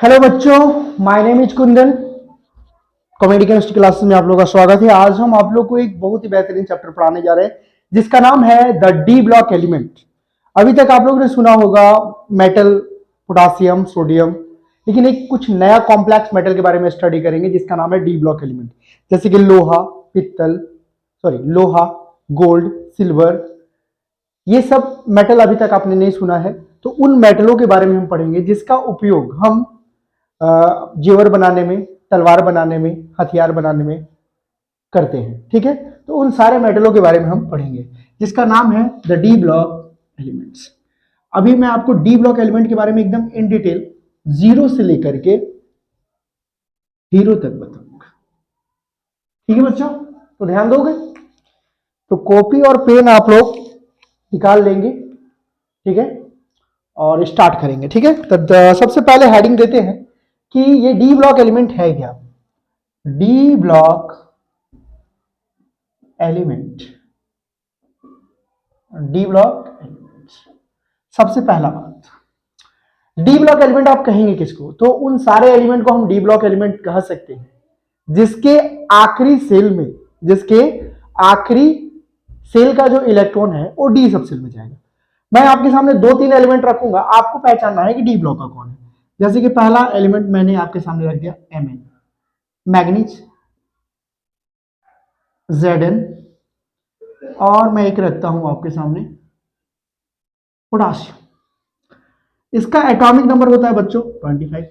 Hello बच्चों, my name is Kundan. Comedy chemistry classes में आप लोगों का स्वागत है। आज हम आप लोग को एक बहुत ही बेहतरीन चैप्टर पढ़ाने जा रहे हैं जिसका नाम है द डी ब्लॉक एलिमेंट। अभी तक आप लोगों ने सुना होगा मेटल, पोटासियम, सोडियम, लेकिन एक कुछ नया कॉम्प्लेक्स मेटल के बारे में स्टडी करेंगे जिसका नाम है डी ब्लॉक एलिमेंट। जैसे कि लोहा, गोल्ड, सिल्वर, ये सब मेटल अभी तक आपने नहीं सुना है। तो उन मेटलों के बारे में हम पढ़ेंगे जिसका उपयोग हम जेवर बनाने में, तलवार बनाने में, हथियार बनाने में करते हैं। ठीक है, तो उन सारे मेटलों के बारे में हम पढ़ेंगे जिसका नाम है द डी ब्लॉक एलिमेंट्स। अभी मैं आपको डी ब्लॉक एलिमेंट के बारे में एकदम इन डिटेल जीरो से लेकर के हीरो तक बताऊंगा। ठीक है बच्चों, तो ध्यान दोगे? तो कॉपी और पेन आप लोग निकाल लेंगे, ठीक है, और स्टार्ट करेंगे। ठीक है, तो सबसे पहले हेडिंग देते हैं कि ये डी ब्लॉक एलिमेंट है क्या। D block element, D block element, सबसे पहला बात, डी ब्लॉक एलिमेंट आप कहेंगे किसको? तो उन सारे एलिमेंट को हम डी ब्लॉक एलिमेंट कह सकते हैं जिसके आखिरी सेल का जो इलेक्ट्रॉन है वो डी सब सेल में जाएगा। मैं आपके सामने दो तीन एलिमेंट रखूंगा, आपको पहचानना है कि डी ब्लॉक का कौन है। जैसे कि पहला एलिमेंट मैंने आपके सामने रख दिया Mn, मैग्नीज, Zn, और मैं एक रखता हूं आपके सामने पोटासियम। इसका एटॉमिक नंबर होता है बच्चों 25,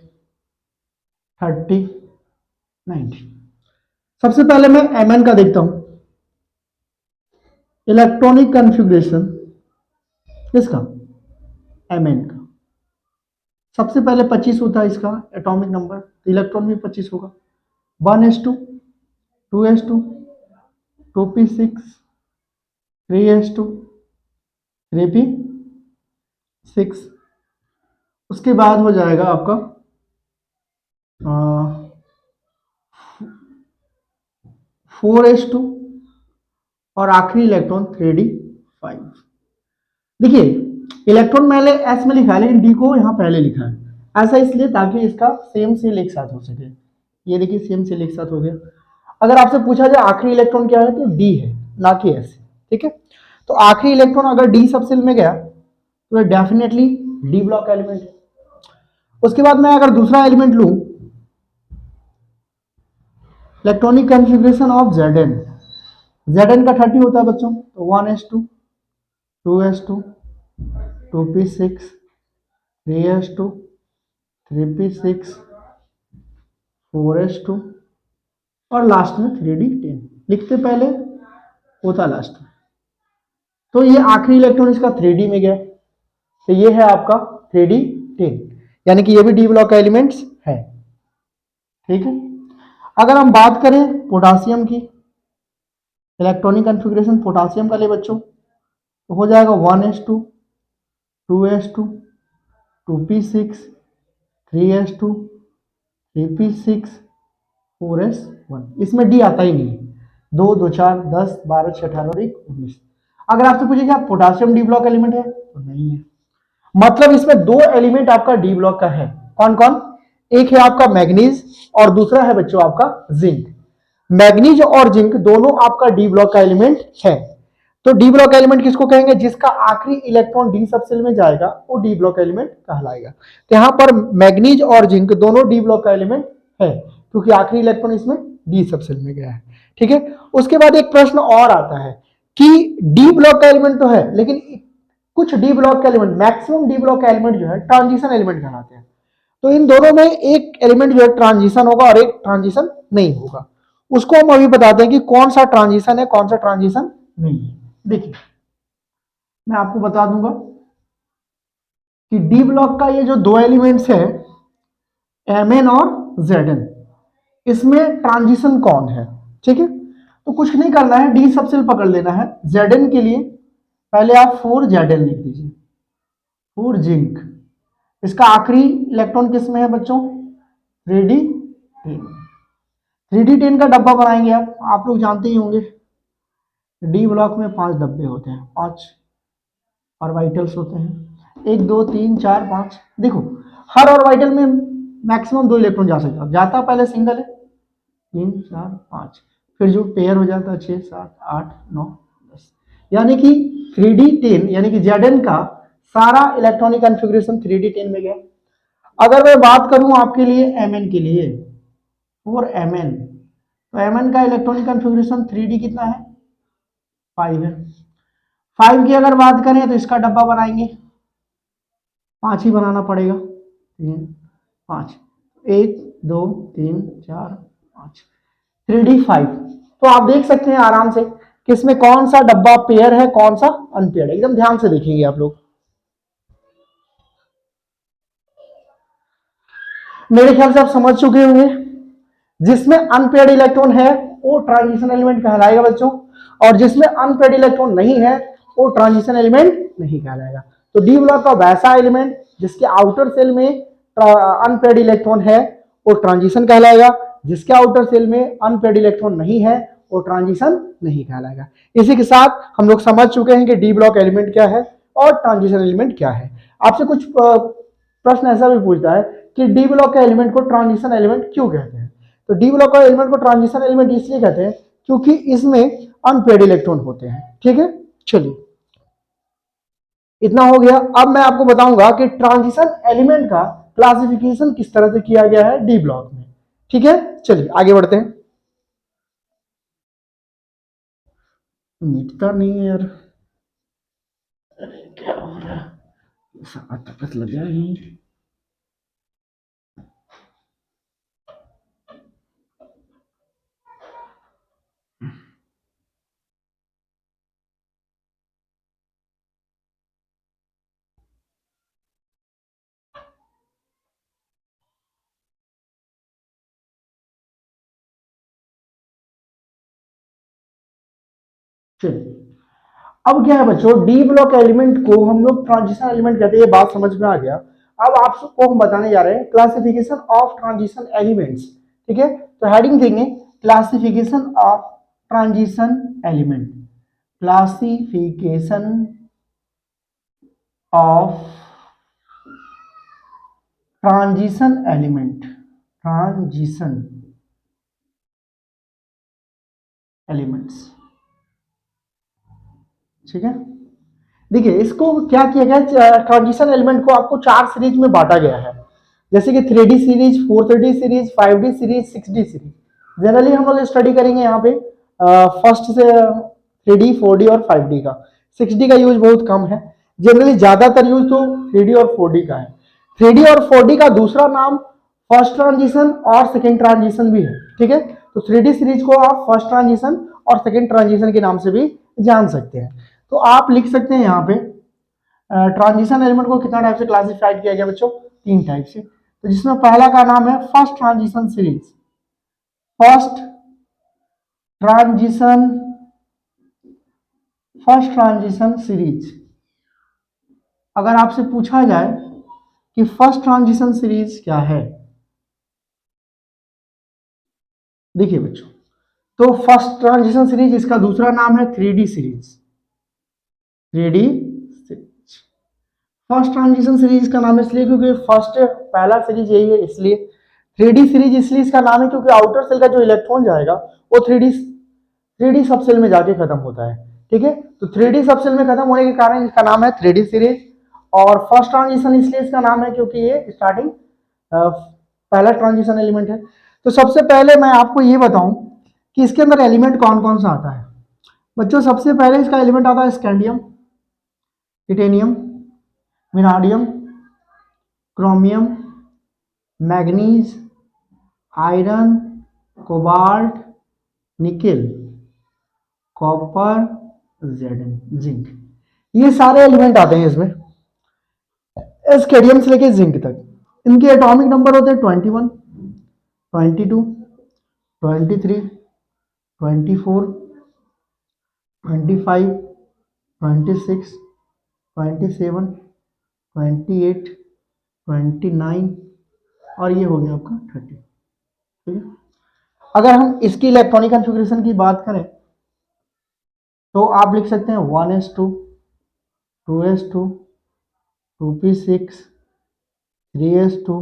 30, 90। सबसे पहले मैं Mn का देखता हूं, इलेक्ट्रॉनिक कॉन्फ़िगरेशन किसका? Mn का। सबसे पहले 25 होता है इसका एटॉमिक नंबर, तो इलेक्ट्रॉन भी 25 होगा। 1s2, 2s2, 2p6, 3s2, 3p6। उसके बाद हो जाएगा आपका 4s2 और आखिरी इलेक्ट्रॉन 3d5। देखिए, इलेक्ट्रॉन मैंने एस में लिखा है लेकिन डी को यहाँ पहले लिखा है। ऐसा इसलिए ताकि इसका सेम सेल एक साथ हो सके। ये देखिए सेम सेल एक साथ हो गया। अगर आपसे पूछा जाए आखिरी इलेक्ट्रॉन क्या है तो डी है, ना कि एस। ठीक है, तो आखिरी इलेक्ट्रॉन अगर डी सब सेल में गया तो डेफिनेटली डी ब्लॉक एलिमेंट है। उसके बाद मैं अगर दूसरा एलिमेंट लूं, electronic configuration of Zn, Zn का 30 होता है बच्चों, तो 1s2, 2s2, 2p6, 3s2, 3p6, 4s2 और लास्ट में 3d10। लिखते पहले होता लास्ट में। तो ये आखिरी इलेक्ट्रॉन इसका 3d में गया, तो ये है आपका 3d10, यानी कि ये भी डी ब्लॉक का एलिमेंट्स है। ठीक है, अगर हम बात करें पोटासियम की, इलेक्ट्रॉनिक कॉन्फ़िगरेशन पोटासियम का ले बच्चों, तो हो जाएगा 1s2, 2s2, 2p6, 3s2, 3p6, 4s1। इसमें डी आता ही नहीं है। 2, 2, 4, 10, 12, 6, 18 और 1, 19। अगर आपसे पूछेगा पोटासियम डी ब्लॉक एलिमेंट है तो नहीं है। मतलब इसमें दो एलिमेंट आपका डी ब्लॉक का है। कौन कौन? एक है आपका मैग्नीज और दूसरा है बच्चों आपका जिंक। मैग्नीज और जिंक दोनों आपका डी ब्लॉक का एलिमेंट है। तो डी ब्लॉक एलिमेंट किसको कहेंगे? जिसका आखिरी इलेक्ट्रॉन डी सब सेल में जाएगा वो डी ब्लॉक एलिमेंट कहलाएगा। तो यहां पर मैग्नीज और जिंक दोनों डी ब्लॉक का एलिमेंट है क्योंकि आखिरी इलेक्ट्रॉन इसमें डी सब सेल में गया है। ठीक है, उसके बाद एक प्रश्न और आता है कि डी ब्लॉक का एलिमेंट तो है लेकिन कुछ डी ब्लॉक का एलिमेंट, मैक्सिमम डी ब्लॉक का एलिमेंट जो है ट्रांजिशन एलिमेंट कहलाते हैं। तो इन दोनों में एक एलिमेंट जो है ट्रांजिशन होगा और एक ट्रांजिशन नहीं होगा। उसको हम अभी बताते हैं कि कौन सा ट्रांजिशन है, कौन सा ट्रांजिशन नहीं है। देखिए, मैं आपको बता दूंगा कि डी ब्लॉक का ये जो दो एलिमेंट्स है Mn और Zn, इसमें ट्रांजिशन कौन है? ठीक है, तो कुछ नहीं करना है, डी सब सेल पकड़ लेना है। Zn के लिए पहले आप 4Zn लिख दीजिए, 4 जिंक। इसका आखिरी इलेक्ट्रॉन किस में है बच्चों? 3d10। 3d10 का डब्बा बनाएंगे आप लोग जानते ही होंगे। डी ब्लॉक में 5 डब्बे होते हैं, 5 ऑर्बिटल्स होते हैं, 1, 2, 3, 4, 5। देखो हर ऑर्बिटल में मैक्सिमम 2 इलेक्ट्रॉन जा सकता है, जाता पहले सिंगल है 3 4 5, फिर जो पेयर हो जाता है 6 7 8 9 10, यानी कि 3D10 यानी कि Zn का सारा इलेक्ट्रॉनिक कॉन्फ़िगरेशन 3D10 में गया। अगर मैं बात करूं आपके लिए Mn के लिए, और Mn, तो Mn का इलेक्ट्रॉनिक कॉन्फ़िगरेशन 3D कितना है 5 है। 5 की अगर बात करें तो इसका डब्बा बनाएंगे 5 ही बनाना पड़ेगा, 3 5 1 2 3 4 5, 3D5। तो आप देख सकते हैं आराम से कि इसमें कौन सा डब्बा पेयर है कौन सा अनपेयर है, एकदम ध्यान से देखेंगे आप लोग। मेरे ख्याल से आप समझ चुके होंगे, जिसमें अनपेयर्ड इलेक्ट्रॉन है वो ट्रांजिशन एलिमेंट कहलाएगा बच्चों, और जिसमें अनपेयर्ड इलेक्ट्रॉन नहीं है वो ट्रांजिशन एलिमेंट नहीं कहलाएगा। तो डी ब्लॉक का वैसा एलिमेंट जिसके आउटर सेल में अनपेयर्ड इलेक्ट्रॉन है वो ट्रांजिशन कहलाएगा, जिसके आउटर सेल में अनपेयर्ड इलेक्ट्रॉन नहीं है वो ट्रांजिशन नहीं कहलाएगा। इसी के साथ हम लोग समझ चुके हैं कि डी ब्लॉक एलिमेंट क्या है और ट्रांजिशन एलिमेंट क्या है। आपसे कुछ प्रश्न ऐसा भी पूछता है कि डी ब्लॉक के एलिमेंट को ट्रांजिशन एलिमेंट क्यों कहते हैं। तो डी ब्लॉक का एलिमेंट को ट्रांजिशन एलिमेंट इसलिए कहते हैं क्योंकि इसमें अनपेयर्ड इलेक्ट्रॉन होते हैं। ठीक है, चलिए इतना हो गया। अब मैं आपको बताऊंगा कि ट्रांजिशन एलिमेंट का क्लासिफिकेशन किस तरह से किया गया है डी ब्लॉक में। ठीक है, चलिए आगे बढ़ते हैं। मिटता नहीं है यार, क्या हो रहा है, सारा ताकत लग जाएगी। चलिए, अब क्या है बच्चों, डी ब्लॉक एलिमेंट को हम लोग ट्रांजिशन एलिमेंट कहते हैं, ये बात समझ में आ गया। अब आपको हम बताने जा रहे हैं क्लासिफिकेशन ऑफ ट्रांजिशन एलिमेंट्स। ठीक है, तो हेडिंग देंगे classification of transition element, classification of transition element, transition elements. ठीक है, देखिए इसको क्या किया गया, ट्रांजिशन एलिमेंट को आपको 4 सीरीज में बांटा गया है, जैसे कि 3D series, 4D series, 5D series, 6D series. Generally हम लोग स्टडी करेंगे यहाँ पे फर्स्ट से 3D 4D और 5D का, 6D का यूज बहुत कम है। जनरली ज्यादातर यूज तो 3D और 4D का है। 3D और 4D का दूसरा नाम फर्स्ट ट्रांजिशन और सेकेंड ट्रांजिशन भी है। ठीक है, तो 3D सीरीज को आप फर्स्ट ट्रांजिशन और सेकेंड ट्रांजिशन के नाम से भी जान सकते हैं। तो आप लिख सकते हैं यहाँ पे ट्रांजिशन एलिमेंट को कितना टाइप से क्लासिफाइड किया गया बच्चों, 3 टाइप से। तो जिसमें पहला का नाम है first transition series, first transition, first transition series. अगर आपसे पूछा जाए कि फर्स्ट ट्रांजिशन सीरीज क्या है, देखिए बच्चों, तो फर्स्ट ट्रांजिशन सीरीज, इसका दूसरा नाम है 3D series, 3D series. First transition series का नाम इसलिए क्योंकि फर्स्ट पहला सीरीज यही है इसलिए। 3D सीरीज इसलिए इसका नाम है क्योंकि आउटर सेल का जो इलेक्ट्रॉन जाएगा वो 3D सब सेल में जाके खत्म होता है। ठीक है, तो 3D सब सेल में खत्म होने के कारण इसका नाम है 3D सीरीज। और फर्स्ट ट्रांजिशन इसलिए इसका नाम है क्योंकि ये स्टार्टिंग पहला ट्रांजिशन एलिमेंट है। तो सबसे पहले मैं आपको ये बताऊं कि इसके अंदर एलिमेंट कौन कौन सा आता है। बच्चों सबसे पहले इसका एलिमेंट आता है scandium, titanium, vanadium, chromium, manganese, iron, cobalt, nickel, copper, जेडन, जिंक। ये सारे एलिमेंट आते हैं इसमें, स्कैंडियम से लेके जिंक तक। इनके एटॉमिक नंबर होते हैं 21, 22, 23, 24, 25, 26, 27, 28, 29 और ये हो गया आपका 30। ठीक है, अगर हम इसकी इलेक्ट्रॉनिक कॉन्फ़िगरेशन की बात करें तो आप लिख सकते हैं 1s2, 2s2, 2p6, 3s2,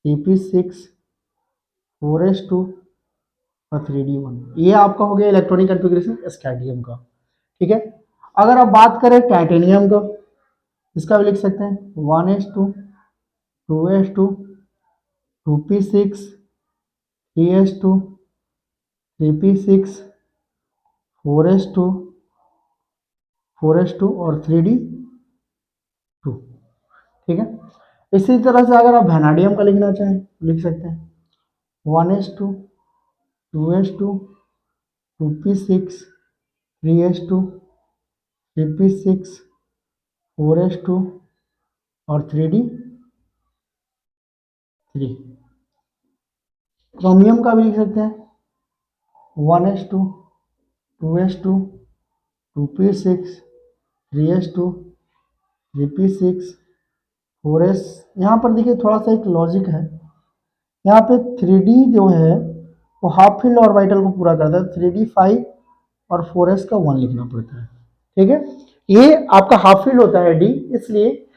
Tp6 4s2 और 3d1। ये आपका हो गया इलेक्ट्रॉनिक कॉन्फ़िगरेशन स्कैंडियम का। ठीक है, अगर आप बात करें टाइटेनियम का, इसका भी लिख सकते हैं 1s2 2s2 2p6 3s2 3p6 4s2 4s2 और 3d2। ठीक है, इसी तरह से अगर आप वैनाडियम का लिखना चाहें तो लिख सकते हैं 1s2 2s2 2p6 3s2 3p6 4s2 और 3d3। क्रोमियम का भी लिख सकते हैं 1s2 2s2 2p6 3s2 3p6 4s। यहाँ पर देखिए थोड़ा सा एक लॉजिक है, यहाँ पे 3d जो है वो हाफ फील्ड ऑर्बिटल को पूरा करता है, 3d 5 और 4s का 1 लिखना पड़ता है। ठीक है, ये आपका हाफ फील्ड होता है d, इसलिए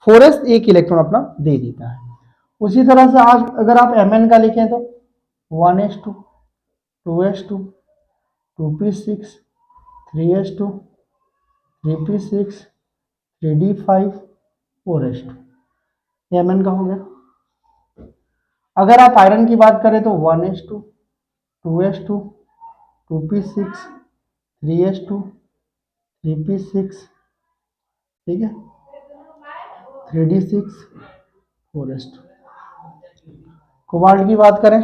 4s एक इलेक्ट्रॉन अपना दे देता है। उसी तरह से आज अगर आप mn का लिखें तो 1s2 2s2 2p6 3s2 3p6 3d5 4s2, mn का हो गया। अगर आप आयरन की बात करें तो 1s2 2s2 2p6 3s2 3p6, ठीक है, 3d6 4s2। कोबाल्ट की बात करें,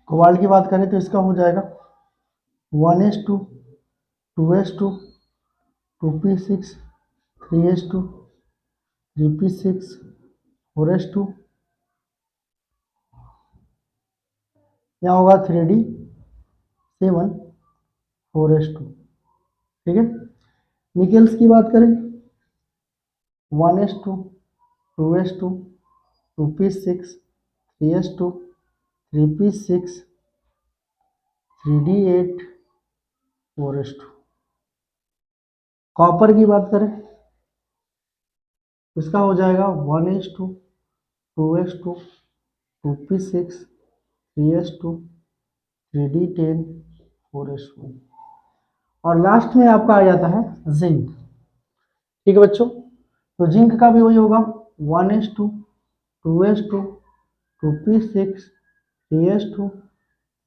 कोबाल्ट की बात करें तो इसका हो जाएगा 1s2 2s2 2p6 3s2 3p6 4s2, यहाँ होगा 3d7 4s2। ठीक है, निकेल्स की बात करें 1s2 2s2 2p6 3s2 3p6 3d8 4s2। Copper की बात करें इसका हो जाएगा 1s2 2s2 2p6 3s2 3d10 4s2। और लास्ट में आपका आ जाता है जिंक। ठीक है बच्चों, तो जिंक का भी वही होगा 1s2 2s2 2p6 3s2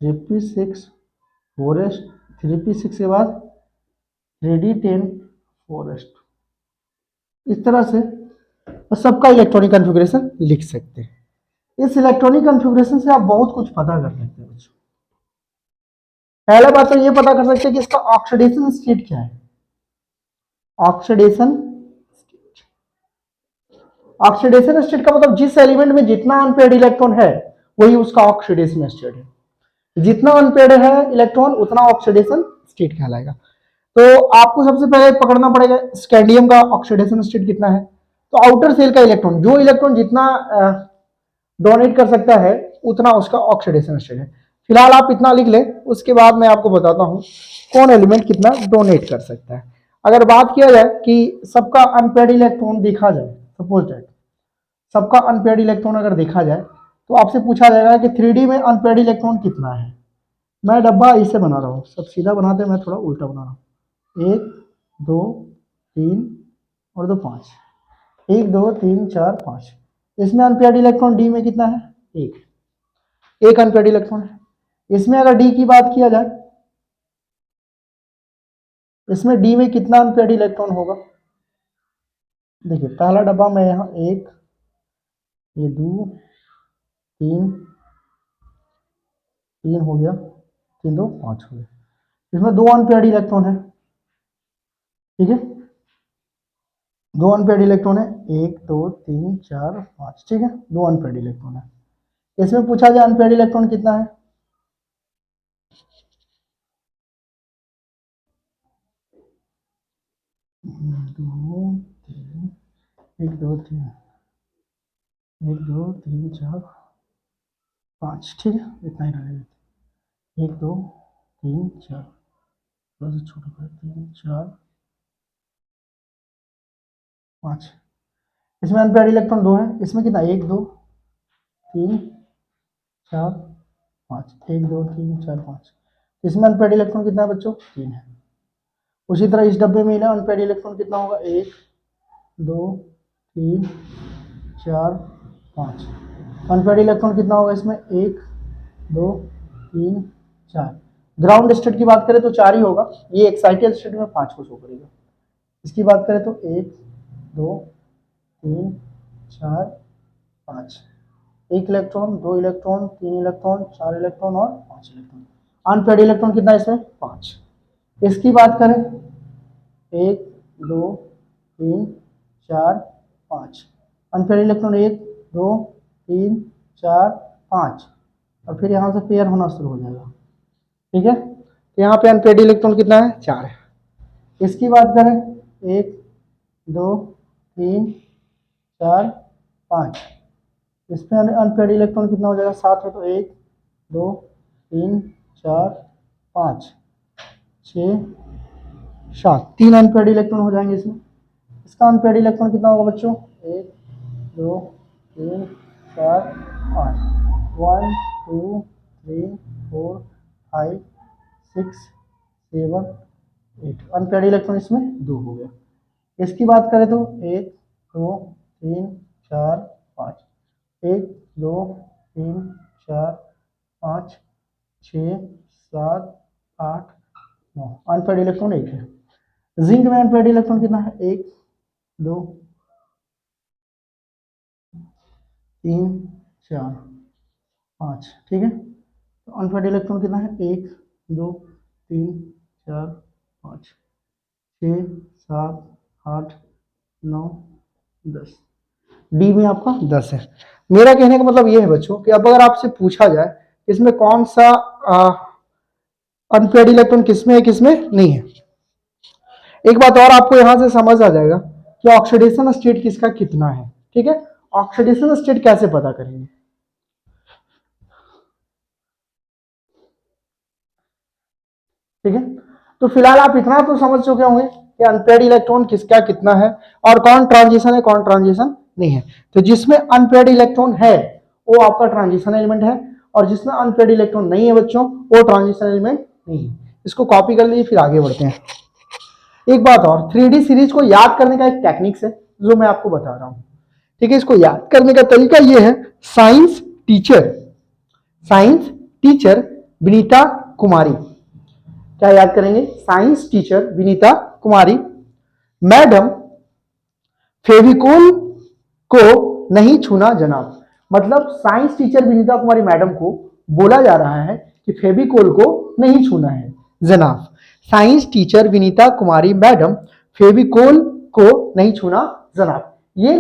3p6 4s 3p6 के बाद 3d10 4s2। इस तरह से सबका इलेक्ट्रॉनिक कॉन्फ़िगरेशन लिख सकते हैं। इस इलेक्ट्रॉनिक कॉन्फ़िगरेशन से आप बहुत कुछ पता कर सकते हैं बच्चों। पहला बात तो ये पता कर सकते हैं कि इसका ऑक्सीडेशन स्टेट क्या है। ऑक्सीडेशन ऑक्सीडेशन स्टेट का मतलब जिस एलिमेंट में जितना अनपेयर्ड इलेक्ट्रॉन है वही उसका ऑक्सीडेशन स्टेट है। जितना अनपेयर्ड है इलेक्ट्रॉन उतना ऑक्सीडेशन स्टेट कहलाएगा। तो आपको सबसे पहले पकड़ना पड़ेगा स्कैंडियम का ऑक्सीडेशन स्टेट कितना है। तो आउटर सेल का इलेक्ट्रॉन, जो इलेक्ट्रॉन जितना डोनेट कर सकता है उतना उसका ऑक्सीडेशन स्टेट है। फिलहाल आप इतना लिख ले, उसके बाद मैं आपको बताता हूं कौन एलिमेंट कितना डोनेट कर सकता है। अगर बात किया जाए कि सबका अनपेयर्ड इलेक्ट्रॉन देखा जाए, सपोज दैट सबका अनपेयर्ड इलेक्ट्रॉन अगर देखा जाए तो आपसे पूछा जाएगा कि 3D में अनपेयर्ड इलेक्ट्रॉन कितना है। मैं डब्बा इसे बना रहा हूँ, सब सीधा बनाते हैं, मैं थोड़ा उल्टा बना रहा हूँ। 1 2 3 और 2 5, 1 2 3 4 5। इसमें अनपेयर्ड इलेक्ट्रॉन डी में कितना है, एक अनपेयर्ड इलेक्ट्रॉन है। इसमें अगर डी की बात किया जाए, इसमें डी में कितना अनपेयर्ड इलेक्ट्रॉन होगा। देखिए पहला डब्बा में यहाँ 1, ये 2 3 3 हो गया, 3 2 5 हो गया। इसमें 2 अनपेयर्ड इलेक्ट्रॉन है। ठीक है, 2 अनपेयर्ड इलेक्ट्रॉन है, 1 2 3 4 5। ठीक है, 2 अनपेयर्ड इलेक्ट्रॉन है। इसमें पूछा जाए अनपेयर्ड इलेक्ट्रॉन कितना है, दो तीन, 1 2 3 1 2 3 4 5। ठीक है, इतना ही रहेगा। 1 2 3 4, थोड़ा सा छोटा कर 3 4 5। इसमें अनपेयर्ड इलेक्ट्रॉन 2 है, इसमें कितना 1 2 3 4 5, 1 2 3 4 5, इसमें अनपेयर्ड इलेक्ट्रॉन कितना है बच्चों 3 है। उसी तरह इस डब्बे में ना अनपेयर्ड इलेक्ट्रॉन कितना होगा 1 2 3 4 5, अनपेयर्ड इलेक्ट्रॉन कितना होगा इसमें 1 2 3 4। ग्राउंड स्टेट की बात करें तो 4 ही होगा, ये एक्साइटेड स्टेट में 5 को शो करेगा। इसकी बात करें तो 1 2 3 4 5, 1 इलेक्ट्रॉन 2 इलेक्ट्रॉन 3 इलेक्ट्रॉन 4 इलेक्ट्रॉन और 5 इलेक्ट्रॉन। अनपेयर्ड इलेक्ट्रॉन कितना है इसमें 5। इसकी बात करें 1 2 3 4 5, अनपेयर्ड इलेक्ट्रॉन 1 2 3 4 5, और फिर यहाँ से पेयर होना शुरू हो जाएगा। ठीक है, तो यहाँ पे अनपेयर्ड इलेक्ट्रॉन कितना है 4 है। इसकी बात करें 1 2 3 4 5, इसमें अनपेयर्ड इलेक्ट्रॉन कितना हो जाएगा 7 है, तो 1 2 3 4 5 6 7, 3 अनपेयर्ड इलेक्ट्रॉन हो जाएंगे इसमें। इसका अनपेयर्ड इलेक्ट्रॉन कितना होगा बच्चों 1 2 3 4 5, 1 2 3 4 5 6 7 8, अनपेयर्ड इलेक्ट्रॉन इसमें 2 हो गया। इसकी बात करें तो 1 2 3 4 5, 1 2 3 4 5 6 7 8 9, अनपेयर्ड इलेक्ट्रॉन 1 है। जिंक में अनपेयर्ड इलेक्ट्रॉन कितना है 1 2 3 4 5, ठीक है, तो अनपेयर्ड इलेक्ट्रॉन कितना है 1 2 3 4 5 6 7 8 9 10, डी में आपका 10 है। मेरा कहने का मतलब ये है बच्चों कि अब अगर आपसे पूछा जाए इसमें कौन सा अनपेयर्ड इलेक्ट्रॉन किसमें है किसमें नहीं है, एक बात और आपको यहां से समझ आ जाएगा कि ऑक्सीडेशन स्टेट किसका कितना है। ठीक है, ऑक्सीडेशन स्टेट कैसे पता करेंगे, ठीक है, तो फिलहाल आप इतना तो समझ चुके होंगे कि अनपेयर्ड इलेक्ट्रॉन किसका कितना है और कौन ट्रांजिशन है कौन ट्रांजिशन नहीं है। तो जिसमें अनपेयर्ड इलेक्ट्रॉन है वो आपका ट्रांजिशन एलिमेंट है, और जिसमें अनपेयर्ड इलेक्ट्रॉन नहीं है बच्चों वो ट्रांजिशन एलिमेंट नहीं है। इसको कॉपी कर लीजिए, फिर आगे बढ़ते हैं। एक बात और, 3D सीरीज को याद करने का एक टेक्निक्स है जो मैं आपको बता रहा हूं। ठीक है, इसको याद करने का तरीका ये है, साइंस टीचर विनीता कुमारी, क्या याद करेंगे, साइंस टीचर विनीता कुमारी मैडम फेविकोल को नहीं छूना जनाब। मतलब साइंस टीचर विनीता कुमारी मैडम को बोला जा रहा है कि फेविकोल को नहीं छूना है जनाब। साइंस टीचर विनीता कुमारी मैडम फेविकोल को नहीं छूना जनाब। ये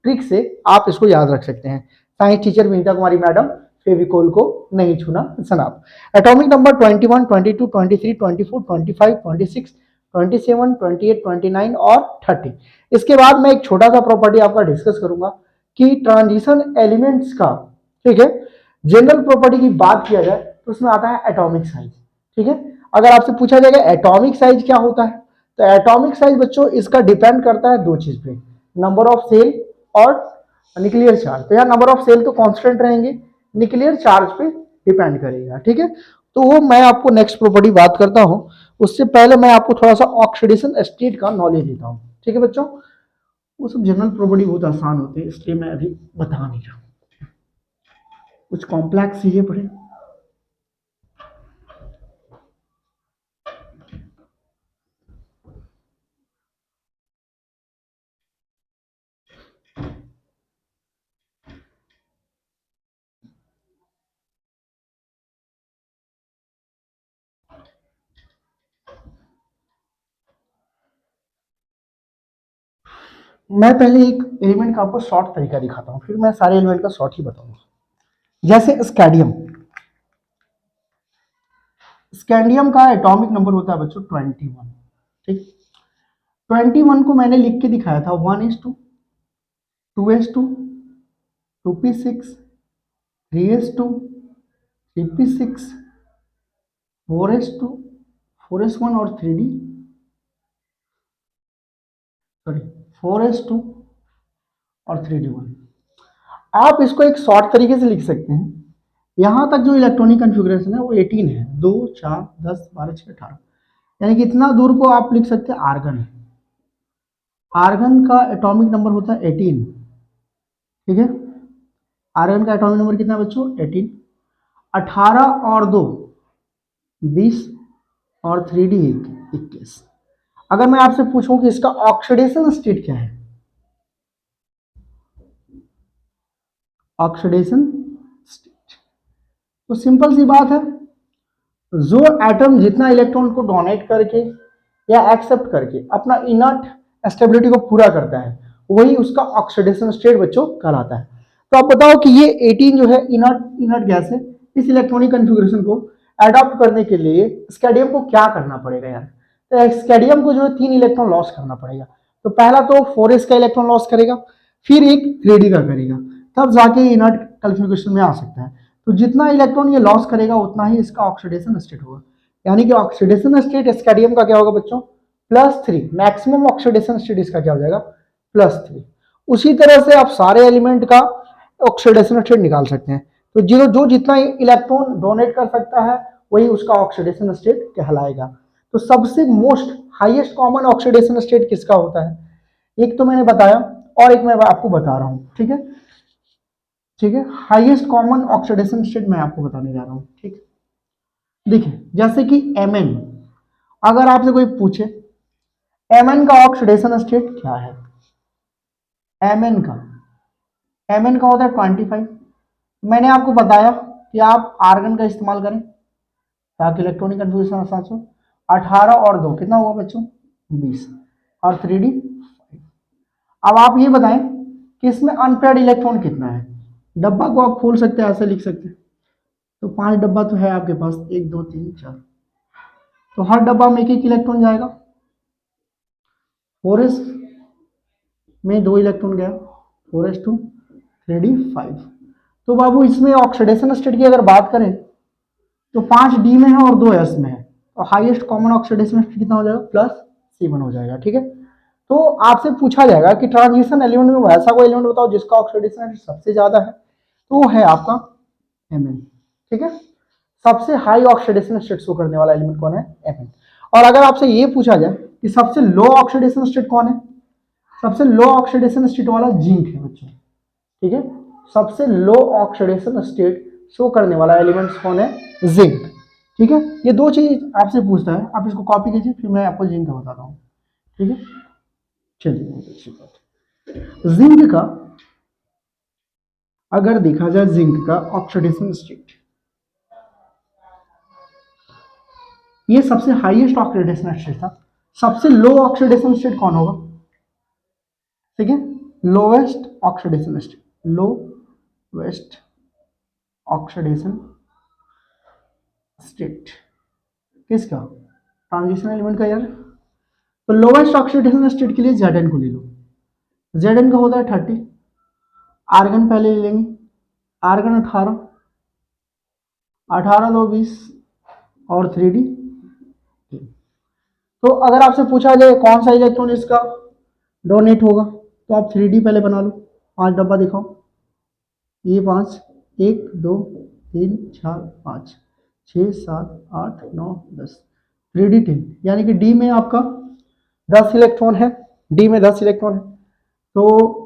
ट्रिक से आप इसको याद रख सकते हैं, साइंस टीचर विनीता कुमारी मैडम फेविकोल को नहीं छूना जनाब। एटॉमिक नंबर 21 22 23 24 25 26 27 28 29 और 30। इसके बाद मैं एक छोटा सा प्रॉपर्टी आपका डिस्कस करूंगा कि ट्रांजिशन एलिमेंट्स का, ठीक है, जनरल प्रॉपर्टी की बात किया जाए तो उसमें आता है एटॉमिक साइज। ठीक है, अगर आपसे पूछा जाएगा एटॉमिक साइज क्या होता है, तो एटॉमिक साइज बच्चों इसका डिपेंड करता है दो चीज पे, नंबर ऑफ सेल और न्यूक्लियर चार्ज। तो यहाँ नंबर ऑफ सेल तो कांस्टेंट रहेंगे, न्यूक्लियर चार्ज पे डिपेंड करेगा। ठीक है, तो वो मैं आपको नेक्स्ट प्रॉपर्टी बात करता हूं, उससे पहले मैं आपको थोड़ा सा ऑक्सीडेशन स्टेट का नॉलेज देता हूं। ठीक है बच्चों, वो सब जनरल प्रॉपर्टी बहुत आसान होते हैं इसलिए मैं अभी बता नहीं रहा, कुछ कॉम्प्लेक्स चीजें पढ़े। मैं पहले एक एलिमेंट का आपको शॉर्ट तरीका दिखाता हूँ, फिर मैं सारे एलिमेंट का शॉर्ट ही बताऊंगा। जैसे स्कैंडियम, स्कैंडियम का एटॉमिक नंबर होता है बच्चों 21। ठीक, 21 को मैंने लिख के दिखाया था 1s2 2s2 2p6 3s2 3p6 4s2 4s1 और 3d, सॉरी 4s2 और 3D1। आप इसको एक शॉर्ट तरीके से लिख सकते हैं, यहां तक जो इलेक्ट्रॉनिक कन्फिग्रेशन है वो 18 है, 2 4 10 12 6 18, यानी कि इतना दूर को आप लिख सकते हैं आर्गन। आर्गन का एटॉमिक नंबर होता है 18, ठीक है। आर्गन का एटॉमिक नंबर कितना है बच्चों? 18। 18 और 2 20 और 3D1 21। अगर मैं आपसे पूछूं कि इसका ऑक्सीडेशन स्टेट क्या है, ऑक्सीडेशन स्टेट, तो सिंपल सी बात है, जो एटम जितना इलेक्ट्रॉन को डोनेट करके या एक्सेप्ट करके अपना इनर्ट स्टेबिलिटी को पूरा करता है, वही उसका ऑक्सीडेशन स्टेट बच्चों कहलाता है। तो आप बताओ कि ये 18 जो है इनर्ट गैस है, इस इलेक्ट्रॉनिक कन्फिग्रेशन को अडॉप्ट करने के लिए स्कैडियम को क्या करना पड़ेगा यार? तो स्कैडियम को जो है 3 इलेक्ट्रॉन लॉस करना पड़ेगा। तो पहला तो 4s का इलेक्ट्रॉन लॉस करेगा, फिर एक 3D का करेगा, तब जाके इनर्ट कन्फिग्रेशन में आ सकता है। तो जितना इलेक्ट्रॉन ये लॉस करेगा उतना ही इसका ऑक्सीडेशन स्टेट होगा, यानी कि ऑक्सीडेशन स्टेट स्कैडियम का क्या होगा बच्चों? +3। मैक्सिमम ऑक्सीडेशन स्टेट इसका क्या हो जाएगा? +3। उसी तरह से आप सारे एलिमेंट का ऑक्सीडेशन स्टेट निकाल सकते हैं। तो जो जितना इलेक्ट्रॉन डोनेट कर सकता है वही उसका ऑक्सीडेशन स्टेट कहलाएगा। तो सबसे most highest common oxidation state किसका होता है? एक तो मैंने बताया और एक मैं आपको बता रहा हूं, ठीक है, ठीक है। हाईएस्ट कॉमन ऑक्सीडेशन स्टेट मैं आपको बताने जा रहा हूं, ठीक। देखिए जैसे कि Mn, अगर आपसे कोई पूछे Mn का ऑक्सीडेशन स्टेट क्या है, Mn का होता है 25। मैंने आपको बताया कि आप आर्गन का इस्तेमाल करें ताकि इलेक्ट्रॉनिक कन्फिग्रेशन आसान हो। 18 और 2 कितना हुआ बच्चों? 20 और 3D। अब आप ये बताएं कि इसमें अनपेयर्ड इलेक्ट्रॉन कितना है? डब्बा को आप खोल सकते हैं, ऐसे लिख सकते हैं। तो 5 डब्बा तो है आपके पास, 1 2 3 4, तो हर डब्बा में एक इलेक्ट्रॉन जाएगा। 4s में 2 इलेक्ट्रॉन गया, 4s2 3D5। तो बाबू इसमें ऑक्सीडेशन स्टेट की अगर बात करें तो 5D में है और 2s में है, तो हाईएस्ट कॉमन ऑक्सीडेशन स्टेट कितना हो जाएगा? +7 हो जाएगा, ठीक है। तो आपसे पूछा जाएगा कि ट्रांजिशन एलिमेंट में ऐसा कोई एलिमेंट बताओ जिसका ऑक्सीडेशन स्टेट सबसे ज्यादा है, तो वो है आपका Mn, ठीक है। सबसे हाई ऑक्सीडेशन स्टेट शो करने वाला एलिमेंट कौन है? Mn। और अगर आपसे ये पूछा जाए कि सबसे लो ऑक्सीडेशन स्टेट कौन है, सबसे लो ऑक्सीडेशन स्टेट वाला जिंक है बच्चों, ठीक है। सबसे लो ऑक्सीडेशन स्टेट शो करने वाला एलिमेंट कौन है? जिंक, ठीक है। ये दो चीज आपसे पूछता है, आप इसको कॉपी कीजिए, फिर मैं आपको जिंक का बताता हूँ, ठीक है। चलिए अच्छी बात। जिंक का अगर देखा जाए, जिंक का ऑक्सीडेशन स्टेट, ये सबसे हाईएस्ट ऑक्सीडेशन स्टेट था। सबसे लो ऑक्सीडेशन स्टेट कौन होगा? ठीक है, lowest oxidation state, lowest oxidation state किसका? ट्रांजिशन एलिमेंट का यार। तो लोवेस्ट ऑक्सीडेशन स्टेट के लिए Zn को ले लो। Zn का होता है 30। आर्गन पहले ले लेंगे, आर्गन 18, 18 2 20 और 3D। तो अगर आपसे पूछा जाए कौन सा इलेक्ट्रॉन इसका डोनेट होगा, तो आप 3D पहले बना लो। 5 डब्बा दिखाओ, ये 5, 1 2 3 4 5 6 7 8 9 10, 3D 10, यानी कि डी में आपका 10 इलेक्ट्रॉन है, डी में 10 इलेक्ट्रॉन है। तो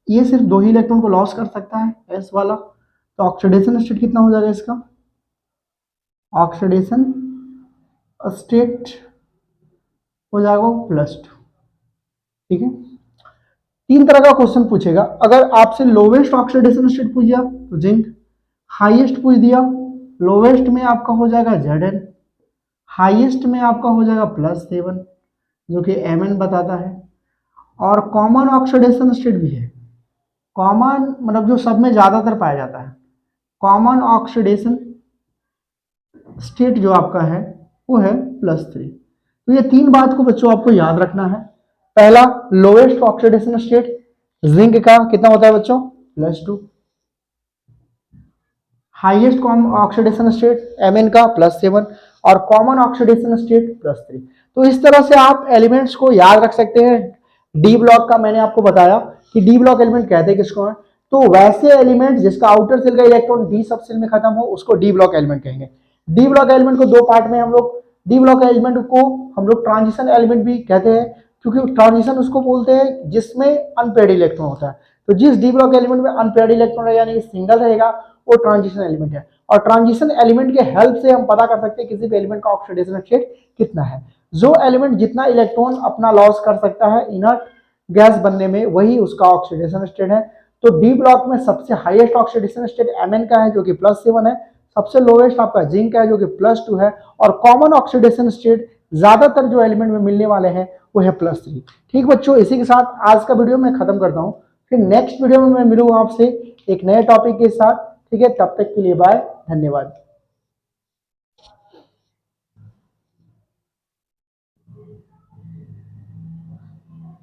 ये सिर्फ 2 ही इलेक्ट्रॉन को लॉस कर सकता है, एस वाला। तो ऑक्सीडेशन स्टेट कितना हो जाएगा इसका? ऑक्सीडेशन स्टेट हो जाएगा +2, ठीक है। 3 तरह का क्वेश्चन पूछेगा। अगर आपसे लोवेस्ट ऑक्सीडेशन स्टेट पूछ दिया तो जिंक, हाईएस्ट पूछ दिया, लोवेस्ट में आपका हो जाएगा Zn, हाईएस्ट में आपका हो जाएगा +7 जो कि Mn बताता है, और कॉमन ऑक्सीडेशन स्टेट भी है। कॉमन मतलब जो सब में ज्यादातर पाया जाता है, कॉमन ऑक्सीडेशन स्टेट जो आपका है वो है +3। तो ये 3 बात को बच्चों आपको याद रखना है। पहला, लोवेस्ट ऑक्सीडेशन स्टेट जिंक का कितना होता है बच्चों? +2। हाईएस्ट ऑक्सीडेशन स्टेट Mn का +7 और कॉमन ऑक्सीडेशन स्टेट +3। तो इस तरह से आप एलिमेंट्स को याद रख सकते हैं। डी ब्लॉक का मैंने आपको बताया कि डी ब्लॉक एलिमेंट कहते किसको है, तो वैसे एलिमेंट जिसका आउटर सेल का इलेक्ट्रॉन डी सब सेल में खत्म हो उसको डी ब्लॉक एलिमेंट कहेंगे। डी ब्लॉक एलिमेंट को दो पार्ट में हम लोग, डी ब्लॉक एलिमेंट को हम लोग ट्रांजिशन एलिमेंट भी कहते हैं, क्योंकि ट्रांजिशन उसको बोलते हैं जिसमें अनपेयर्ड इलेक्ट्रॉन होता है। तो जिस डी ब्लॉक एलिमेंट में अनपेयर्ड इलेक्ट्रॉन है यानी सिंगल रहेगा वो ट्रांजिशन एलिमेंट है। और ट्रांजिशन एलिमेंट के हेल्प से हम पता कर सकते हैं किसी भी एलिमेंट का ऑक्सीडेशन स्टेट कितना है। जो एलिमेंट जितना इलेक्ट्रॉन अपना लॉस कर सकता है इनर्ट गैस बनने में वही उसका ऑक्सीडेशन स्टेट है। तो डी ब्लॉक में सबसे हाईएस्ट ऑक्सीडेशन स्टेट Mn का है जो कि +7 है, सबसे लोएस्ट आपका जिंक का है जो कि +2 है, और कॉमन ऑक्सीडेशन स्टेट ज्यादातर जो एलिमेंट में मिलने वाले हैं वो है +3। ठीक बच्चों, इसी के साथ आज का वीडियो मैं खत्म करता हूँ, फिर नेक्स्ट वीडियो में मैं मिलूंगा आपसे एक नए टॉपिक के साथ। ठीक है, तब तक के लिए बाय, धन्यवाद।